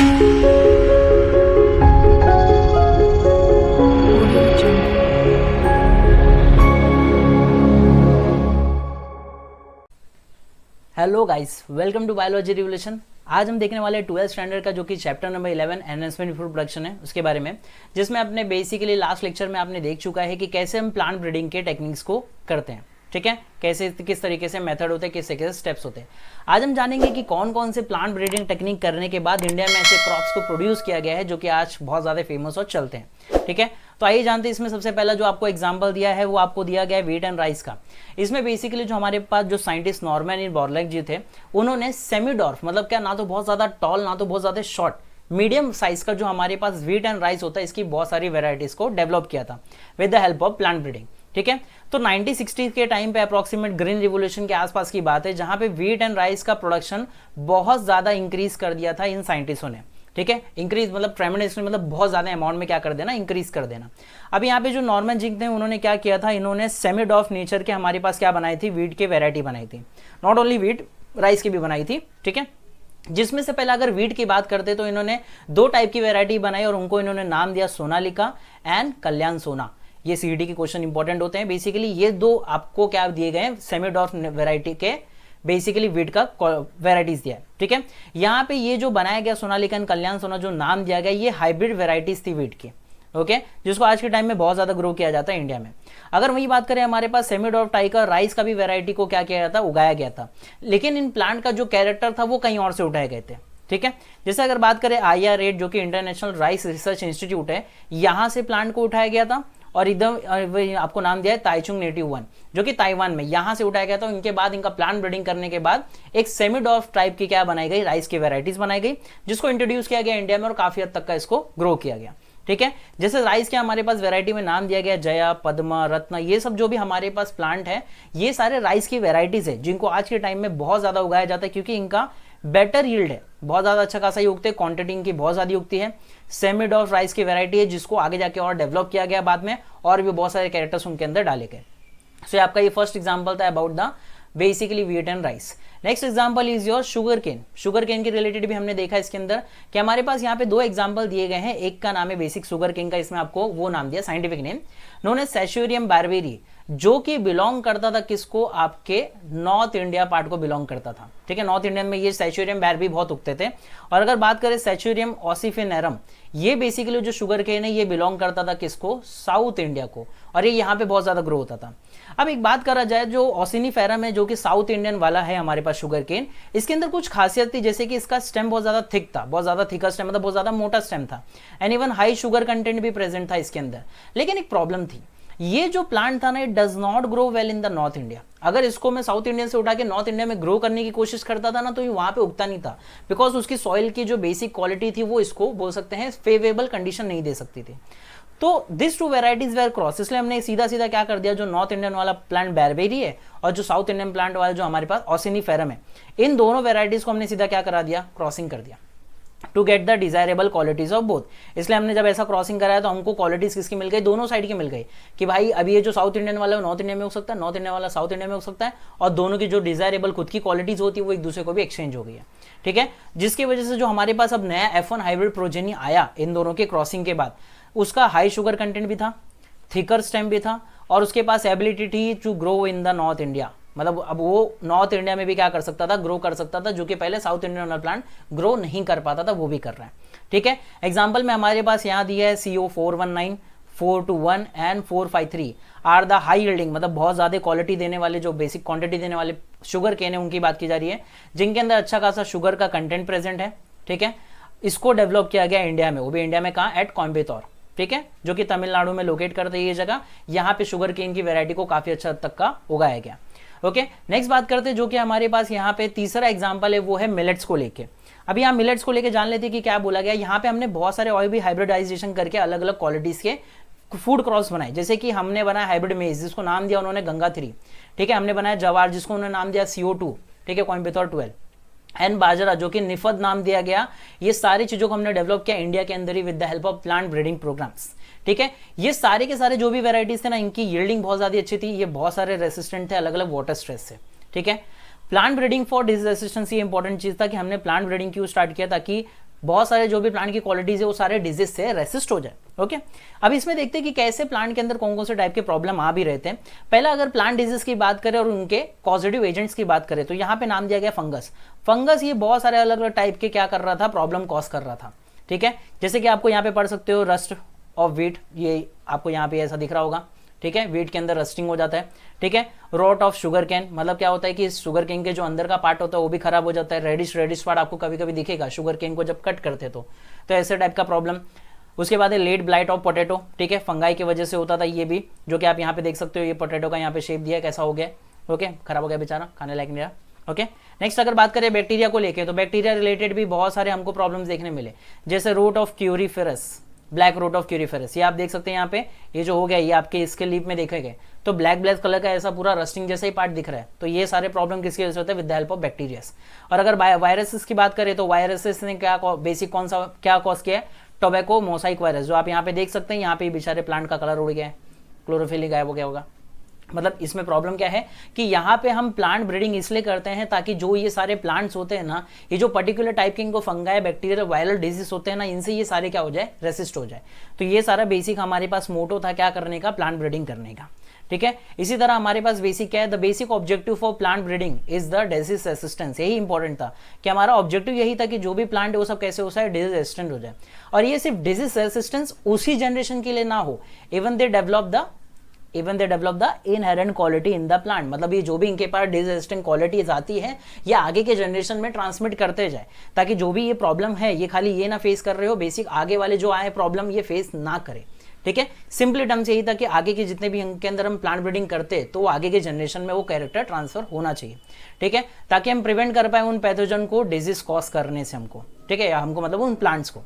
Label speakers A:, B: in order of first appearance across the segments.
A: Hello guys, welcome to biology revolution. आज हम देखने वाले 12th स्टैंडर्ड का जो कि chapter number 11 enhancement food production है उसके बारे में, जिसमें अपने बेसिकली लास्ट लेक्चर में आपने देख चुका है कि कैसे हम प्लांट ब्रीडिंग के टेक्निक्स को करते हैं। ठीक है, कैसे किस तरीके से मेथड होते हैं, किस तरीके से स्टेप्स होते हैं। आज हम जानेंगे कि कौन कौन से प्लांट ब्रीडिंग टेक्निक करने के बाद इंडिया में ऐसे क्रॉप्स को प्रोड्यूस किया गया है जो कि आज बहुत ज़्यादा फेमस और चलते हैं। ठीक है, तो आइए जानते हैं। इसमें सबसे पहला जो आपको एग्जाम्पल दिया है वो आपको दिया गया है व्हीट एंड राइस का। इसमें बेसिकली जो हमारे पास जो साइंटिस्ट नॉर्मन इन बोरलैग जी थे, उन्होंने सेमीडॉर्फ मतलब क्या, ना तो बहुत ज़्यादा टॉल ना तो बहुत ज़्यादा शॉर्ट, मीडियम साइज का जो हमारे पास व्हीट एंड राइस होता है, इसकी बहुत सारी वेराइटीज को डेवलप किया था with the help of plant breeding. ठीक है, तो 1960 के टाइम पे अप्रोक्सीमेट ग्रीन रिवोल्यूशन के आसपास की बात है, जहां पे व्हीट एंड राइस का प्रोडक्शन बहुत ज्यादा इंक्रीज कर दिया था इन साइंटिस्टों ने। ठीक है, इंक्रीज मतलब ट्रेमेंडसली, मतलब बहुत ज्यादा अमाउंट में क्या कर देना, इंक्रीज कर देना। अब यहाँ पे जो नॉर्मन जी थे, उन्होंने क्या किया था, इन्होंने सेमीडॉर्फ नेचर के हमारे पास क्या बनाई थी, व्हीट की वेरायटी बनाई थी। नॉट ओनली व्हीट, राइस की भी बनाई थी। ठीक है, जिसमें से पहले अगर व्हीट की बात करते तो इन्होंने दो टाइप की वेरायटी बनाई और उनको इन्होंने नाम दिया सोनालिका एंड कल्याण सोना। ये सीडी के क्वेश्चन इंपॉर्टेंट होते हैं। बेसिकली ये दो आपको क्या दिए गए हैं, सेमीडॉर्फ वेरायटी के बेसिकली व्हीट का वेराइटीज दिया है। ठीक है, यहाँ पे ये जो बनाया गया सोनालिका एंड कल्याण सोना, जो नाम दिया गया, ये हाइब्रिड वेराइटीज थी व्हीट की। ओके, जिसको आज के टाइम में बहुत ज्यादा ग्रो किया जाता है इंडिया में। अगर वही बात करें, हमारे पास सेमीडॉर्फ टाइप का राइस का भी वेराइटी को क्या किया जाता, उगाया गया था, लेकिन इन प्लांट का जो कैरेक्टर था वो कहीं और से उठाए गए थे। ठीक है, जैसे अगर बात करें IRA जो कि इंटरनेशनल राइस रिसर्च इंस्टीट्यूट है, यहां से प्लांट को उठाया गया था और एकदम आपको नाम दिया है ताइचुंग नेटिव 1 जो कि ताइवान में, यहां से उठाया गया था। इनके बाद इनका प्लांट ब्रीडिंग करने के बाद एक सेमीडॉर्फ टाइप की क्या बनाई गई, राइस की वेराइटीज बनाई गई, जिसको इंट्रोड्यूस किया गया इंडिया में और काफी हद तक का इसको ग्रो किया गया। ठीक है, जैसे राइस के हमारे पास वेराइटी में नाम दिया गया जया, पद्मा, रत्न, ये सब जो भी हमारे पास प्लांट है, ये सारे राइस की वेराइटीज है जिनको आज के टाइम में बहुत ज्यादा उगाया जाता है, क्योंकि इनका बेटर यील्ड है, बहुत ज्यादा अच्छा खासा उगते हैं, क्वांटिटी इनकी बहुत ज्यादा उगती है। सेमीडॉर्फ राइस की वेराइटी है जिसको आगे जाके और डेवलप किया गया बाद में, और भी बहुत सारे कैरेक्टर्स उनके अंदर डाले गए। सो आपका ये फर्स्ट एग्जांपल था about the basically wheat and rice. Next example is your sugar cane. Sugar cane के रिलेटेड भी हमने देखा इसके अंदर कि हमारे पास यहाँ पे दो एग्जांपल दिए गए हैं। एक का नाम है बेसिक शुगर केन का, इसमें आपको वो नाम दिया scientific name known as Saccharum barberi, जो कि बिलोंग करता था किसको, आपके नॉर्थ इंडिया पार्ट को बिलोंग करता था। ठीक है, नॉर्थ इंडियन में ये सैचुरियम बारबेरी बहुत उगते थे। और अगर बात करें सैचुरियम ऑसिफिनेरम, ये बेसिकली जो शुगर केन है ये बिलोंग करता था किसको, साउथ इंडिया को, और ये यहाँ पे बहुत ज्यादा ग्रो होता था। अब एक बात करा जाए, जो ऑसिनिफेरम है जो कि साउथ इंडियन वाला है हमारे पास शुगर केन, इसके अंदर कुछ खासियत थी, जैसे कि इसका स्टेम बहुत ज्यादा थिक था, बहुत ज्यादा थिकर स्टेम, मतलब बहुत ज्यादा मोटा स्टेम था, and even high sugar content भी प्रेजेंट था इसके अंदर। लेकिन एक प्रॉब्लम थी, ये जो प्लांट था ना, it does not grow well in the north India. अगर इसको मैं साउथ इंडिया से उठा के नॉर्थ इंडिया में ग्रो करने की कोशिश करता था ना, तो ये वहां पे उगता नहीं था, बिकॉज उसकी सॉइल की जो बेसिक क्वालिटी थी वो इसको बोल सकते हैं फेवरेबल कंडीशन नहीं दे सकती थी। तो this two varieties were cross, इसलिए हमने सीधा सीधा क्या कर दिया, जो नॉर्थ इंडियन वाला प्लांट बारबेरी है और जो साउथ इंडियन प्लांट वाला जो हमारे पास ऑसिनिफेरम है, इन दोनों वेराइटीज को हमने सीधा क्या करा दिया, क्रॉसिंग कर दिया, to get the desirable qualities of both. इसलिए हमने जब ऐसा क्रॉसिंग कराया तो हमको क्वालिटीज किसकी मिल गई, दोनों साइड की मिल गई, कि भाई अभी ये जो साउथ इंडियन वाला है नॉर्थ इंडिया में हो सकता है, नॉर्थ इंडिया वाला साउथ इंडिया में हो सकता है, और दोनों की जो डिजायरेबल खुद की क्वालिटीज होती है वो एक दूसरे को भी एक्सचेंज हो गई है। ठीक है, जिसकी वजह से जो हमारे पास अब नया F1 हाइब्रिड प्रोजेनी आया इन दोनों के क्रॉसिंग के बाद, उसका हाई शुगर कंटेंट भी था, थिकर स्टेम भी था, और उसके पास एबिलिटी थी to grow in the north India, मतलब अब वो नॉर्थ इंडिया में भी क्या कर सकता था, ग्रो कर सकता था, जो कि पहले साउथ इंडियन वाला प्लांट ग्रो नहीं कर पाता था, वो भी कर रहा है। ठीक है, एग्जांपल में हमारे पास यहाँ दिया है CO419, 421 and 453 are the high yielding, मतलब बहुत ज्यादा क्वालिटी देने वाले, जो बेसिक क्वांटिटी देने वाले शुगर केन है, उनकी बात की जा रही है, जिनके अंदर अच्छा खासा शुगर का कंटेंट प्रेजेंट है। ठीक है, इसको डेवलप किया गया इंडिया में, वो भी इंडिया में कहाँ, एट कोयम्बटूर। ठीक है, जो कि तमिलनाडु में लोकेट करते हैं ये जगह। यहाँ पे शुगर केन की वेरायटी को काफी अच्छा हद तक का उगाया गया। ओके, नेक्स्ट बात करते हैं, जो कि हमारे पास यहाँ पे तीसरा एग्जांपल है, वो है मिलेट्स को लेके। अभी यहाँ मिलेट्स को लेके जान लेते हैं कि क्या बोला गया। यहाँ पे हमने बहुत सारे और भी हाइब्रिडाइजेशन करके अलग अलग क्वालिटीज के फूड क्रॉस बनाए, जैसे कि हमने बनाया हाइब्रिड मेज, जिसको नाम दिया उन्होंने गंगा 3। ठीक है, हमने बनाया जवार, जिसको उन्होंने नाम दिया CO2। ठीक है, कोयम्बटूर 12 एंड बाजरा, जो कि निफद नाम दिया गया। ये सारी चीजों को हमने डेवलप किया इंडिया के अंदर ही with the help of plant breeding programs. ठीक है, ये सारे के सारे जो भी वेराइटीज थे ना, इनकी यील्डिंग बहुत ज्यादा अच्छी थी, ये बहुत सारे रेसिस्टेंट थे अलग अलग वाटर स्ट्रेस से। ठीक है, plant breeding for disease resistance, ये इंपॉर्टेंट चीज था कि हमने प्लांट ब्रीडिंग क्यों स्टार्ट किया, ताकि बहुत सारे जो भी प्लांट की क्वालिटीज है वो सारे डिजीज से रेसिस्ट हो जाए। ओके, अब इसमें देखते हैं कि कैसे प्लांट के अंदर कौन कौन से टाइप के प्रॉब्लम आ भी रहते हैं। पहला अगर प्लांट डिजीज की बात करें और उनके पॉजिटिव एजेंट्स की बात करें तो यहाँ पे नाम दिया गया फंगस। फंगस ये बहुत सारे अलग अलग टाइप के क्या कर रहा था, प्रॉब्लम कॉज कर रहा था। ठीक है, जैसे कि आपको यहाँ पे पढ़ सकते हो रस्ट ऑफ व्हीट, ये आपको यहाँ पे ऐसा दिख रहा होगा। ठीक है, व्हीट के अंदर रस्टिंग हो जाता है। ठीक है, रोट ऑफ शुगर कैन, मतलब क्या होता है कि शुगर केन के जो अंदर का पार्ट होता है वो भी खराब हो जाता है। रेडिश पार्ट आपको कभी कभी दिखेगा शुगर केन को जब कट करते तो ऐसे टाइप का प्रॉब्लम। उसके बाद है लेट ब्लाइट ऑफ पोटैटो। ठीक है, फंगाई की वजह से होता था ये भी, जो कि आप यहाँ पे देख सकते हो। ये पोटैटो का यहाँ पे शेप दिया है, कैसा हो गया। ओके, खराब हो गया बेचारा, खाने लायक नहीं रहा। ओके, नेक्स्ट अगर बात करें बैक्टीरिया को लेके तो बैक्टीरिया रिलेटेड भी बहुत सारे हमको प्रॉब्लम्स देखने मिले, जैसे root of cruciferous, black root of cruciferous. ये आप देख सकते हैं यहाँ पे, ये जो हो गया ये आपके इसके लीफ में देखेंगे तो ब्लैक कलर का ऐसा पूरा रस्टिंग जैसा ही पार्ट दिख रहा है। तो ये सारे प्रॉब्लम किसकी वजह से होते हैं, with the help of bacterias. और अगर वायरसेस की बात करें तो वायरसेस ने क्या बेसिक कौन सा क्या कॉज किया है, टोबैको मोसाइक वायरस, जो आप यहाँ पे देख सकते हैं। यहाँ पे बेचारे प्लांट का कलर उड़ गया है, क्लोरोफिल गायब हो गया होगा। मतलब इसमें प्रॉब्लम क्या है कि यहाँ पे हम प्लांट ब्रीडिंग इसलिए करते हैं ताकि जो ये सारे प्लांट्स होते हैं ना, ये जो पर्टिकुलर टाइप के इनको फंगाई, बैक्टीरिया, वायरल डिजीज होते हैं ना, इनसे ये सारे क्या हो जाए, रेसिस्ट हो जाए। तो ये सारा बेसिक हमारे पास मोटो था क्या करने का, प्लांट ब्रीडिंग करने का। ठीक है, इसी तरह हमारे पास बेसिक क्या है, the basic objective for plant breeding is the disease resistance. यही इंपॉर्टेंट था कि हमारा ऑब्जेक्टिव यही था कि जो भी प्लांट है वो सब कैसे हो जाए, डिजीज रेसिस्टेंट हो जाए। और ये सिर्फ डिजीज रेसिस्टेंस उसी जनरेशन के लिए ना हो, even they develop the inherent quality in the plant. मतलब ये जो भी इनके पास डिजीज रेसिस्टेंट क्वालिटीज आती है ये आगे के जनरेशन में ट्रांसमिट करते जाए, ताकि जो भी ये प्रॉब्लम है ये खाली ये ना फेस कर रहे हो, बेसिक आगे वाले जो आए प्रॉब्लम ये फेस ना करे। ठीक है, सिंपली टर्म्स यही था कि आगे के जितने भी इनके अंदर हम प्लांट ब्रीडिंग करते तो आगे के जनरेशन में वो कैरेक्टर ट्रांसफर होना चाहिए। ठीक है, ताकि हम प्रिवेंट कर पाए उन पैथोजन को डिजीज कॉज करने से हमको। ठीक है, हमको मतलब उन प्लांट्स को।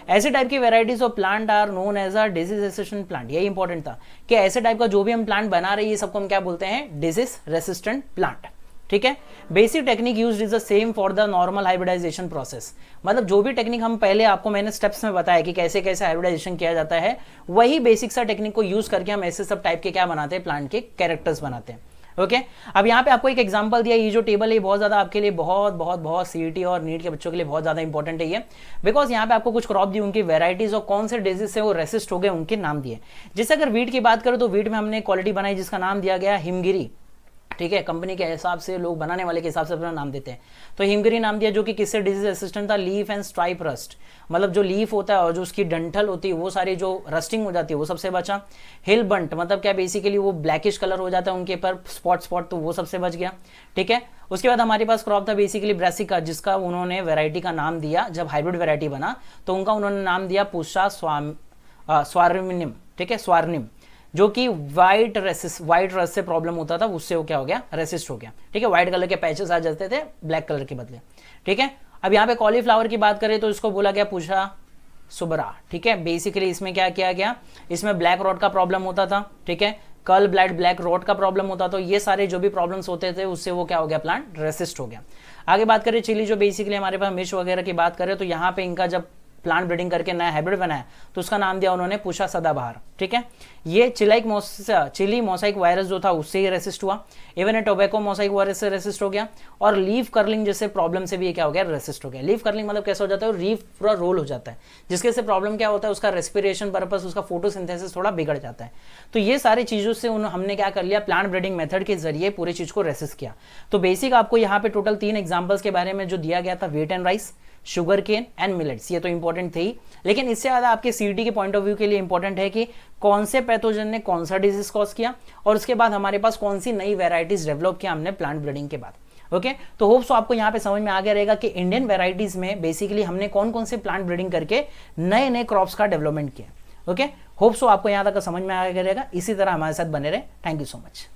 A: ऐसे टाइप की varieties of plant are known as a disease resistant plant. यही इंपॉर्टेंट था कि ऐसे टाइप का जो भी हम प्लांट बना रहे हैं ये सबको हम क्या बोलते हैं, डिजीज रेसिस्टेंट प्लांट। ठीक है, basic technique used is the same for the normal hybridization process. मतलब जो भी टेक्निक हम पहले आपको मैंने स्टेप्स में बताया कि कैसे कैसे हाइब्रिडाइजेशन किया जाता है, वही बेसिक सा टेक्निक को यूज करके हम ऐसे सब टाइप के क्या बनाते हैं, प्लांट के कैरेक्टर्स बनाते हैं। ओके, अब यहाँ पे आपको एक एग्जांपल दिया, ये जो टेबल है बहुत ज्यादा आपके लिए बहुत सीईटी और नीट के बच्चों के लिए बहुत ज्यादा इंपॉर्टेंट है ये, बिकॉज यहाँ पे आपको कुछ क्रॉप दी, उनकी वेराइटीज और कौन से डिजीज से वो रेसिस्ट हो गए उनके नाम दिए। जैसे अगर वीट की बात करें तो वीट में हमने क्वालिटी बनाई जिसका नाम दिया गया हिमगिरी। ठीक है, कंपनी के हिसाब से, लोग बनाने वाले के हिसाब से अपना नाम देते हैं। तो हिमगिरी नाम दिया, जो कि किससे डिजीज रेसिस्टेंट था, लीफ एंड स्ट्राइप रस्ट। मतलब जो लीफ होता है और जो उसकी डंठल होती है वो सारी जो रस्टिंग हो जाती है वो सबसे बचा। हिल बंट मतलब क्या, बेसिकली वो ब्लैकिश कलर हो जाता है उनके ऊपर स्पॉट, तो वो सबसे बच गया। ठीक है, उसके बाद हमारे पास क्रॉप था बेसिकली ब्रासिका, जिसका उन्होंने वेराइटी का नाम दिया, जब हाइब्रिड वेराइटी बना तो उनका उन्होंने नाम दिया पूषा स्वार्निम। ठीक है, स्वार्निम, जो कि व्हाइट रस से प्रॉब्लम होता था, उससे वो क्या हो गया, रेसिस्ट हो गया। ठीक है, व्हाइट कलर के पैचेस आ जाते थे ब्लैक कलर के बदले। ठीक है, अब यहाँ पे कॉलीफ्लावर की बात करें तो इसको बोला गया पूषा सुबरा। ठीक है, बेसिकली इसमें क्या किया गया, इसमें ब्लैक रॉट का प्रॉब्लम होता था। ठीक है, कर्ल ब्लाइट ब्लैक रॉट का प्रॉब्लम होता, तो ये सारे जो भी प्रॉब्लम्स होते थे उससे वो क्या हो गया, प्लांट रेसिस्ट हो गया। आगे बात करें चिली, जो बेसिकली हमारे पास मिर्च वगैरह की बात करें तो यहाँ पे इनका जब प्लांट ब्रीडिंग करके नया हाइब्रिड बनाया तो उसका नाम दिया उन्होंने पूषा सदाबहार। ठीक है, ये चिली मोसाइक वायरस जो था उससे ही रेसिस्ट हुआ, इवन टोबैको मोसाइक वायरस से रेसिस्ट हो गया, और लीफ कर्लिंग जैसे प्रॉब्लम से भी ये क्या हो गया, रेसिस्ट हो गया। लीफ कर्लिंग मतलब कैसा हो जाता है, लीफ पूरा रोल हो जाता है, जिसके से प्रॉब्लम क्या होता है, उसका रेस्पिरेशन पर्पस, उसका फोटोसिंथेसिस थोड़ा बिगड़ जाता है। तो ये सारी चीजों से हमने क्या कर लिया, प्लांट ब्रीडिंग मेथड के जरिए पूरी चीज को रेसिस्ट किया। तो बेसिक आपको यहाँ पे टोटल 3 एग्जाम्पल्स के बारे में जो दिया गया था, wheat and rice, sugar cane and millets, ये तो इंपॉर्टेंट थे ही, लेकिन इससे ज्यादा आपके सीईटी के पॉइंट ऑफ व्यू के लिए इंपॉर्टेंट है कि कौन से पैथोजन ने कौन सा डिजीज कॉज किया, और उसके बाद हमारे पास कौन सी नई वेराइटीज डेवलप किया हमने प्लांट ब्रीडिंग के बाद। ओके, तो होप सो आपको यहाँ पे समझ में आ गया रहेगा कि इंडियन वेराइटीज में बेसिकली हमने कौन कौन से प्लांट ब्रीडिंग करके नए नए क्रॉप्स का डेवलपमेंट किया। ओके, होप सो आपको यहाँ तक समझ में आ गया रहेगा। इसी तरह हमारे साथ बने रहे। Thank you so much.